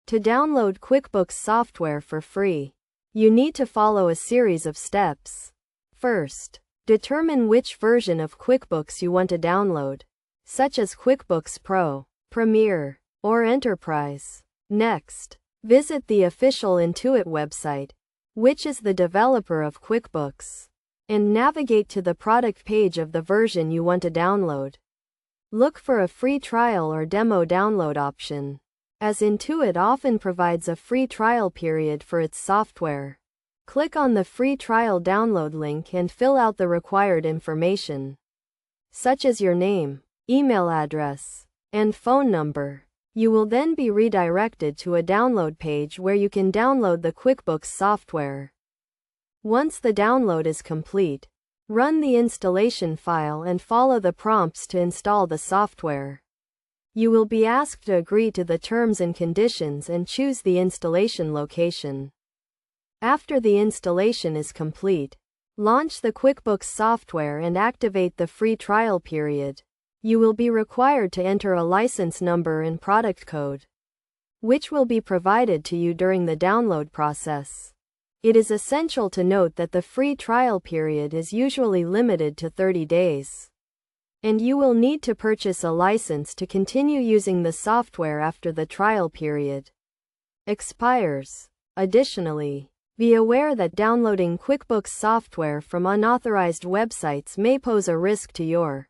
To download QuickBooks software for free, you need to follow a series of steps. First, determine which version of QuickBooks you want to download, such as QuickBooks Pro, Premier, or Enterprise. Next, visit the official Intuit website, which is the developer of QuickBooks, and navigate to the product page of the version you want to download. Look for a free trial or demo download option, as Intuit often provides a free trial period for its software. Click on the free trial download link and fill out the required information, such as your name, email address, and phone number. You will then be redirected to a download page where you can download the QuickBooks software. Once the download is complete, run the installation file and follow the prompts to install the software. You will be asked to agree to the terms and conditions and choose the installation location. After the installation is complete, launch the QuickBooks software and activate the free trial period. You will be required to enter a license number and product code, which will be provided to you during the download process. It is essential to note that the free trial period is usually limited to 30 days. And you will need to purchase a license to continue using the software after the trial period expires. Additionally, be aware that downloading QuickBooks software from unauthorized websites may pose a risk to your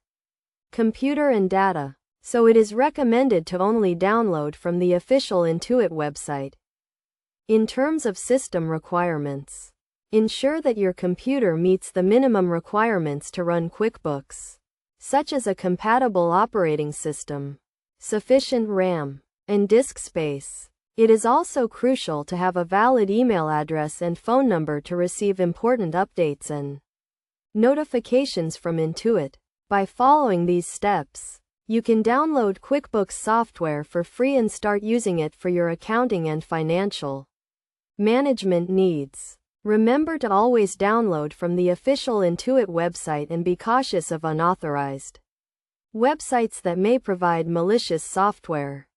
computer and data, so it is recommended to only download from the official Intuit website. In terms of system requirements, ensure that your computer meets the minimum requirements to run QuickBooks, such as a compatible operating system, sufficient RAM, and disk space. It is also crucial to have a valid email address and phone number to receive important updates and notifications from Intuit. By following these steps, you can download QuickBooks software for free and start using it for your accounting and financial management needs. Remember to always download from the official Intuit website and be cautious of unauthorized websites that may provide malicious software.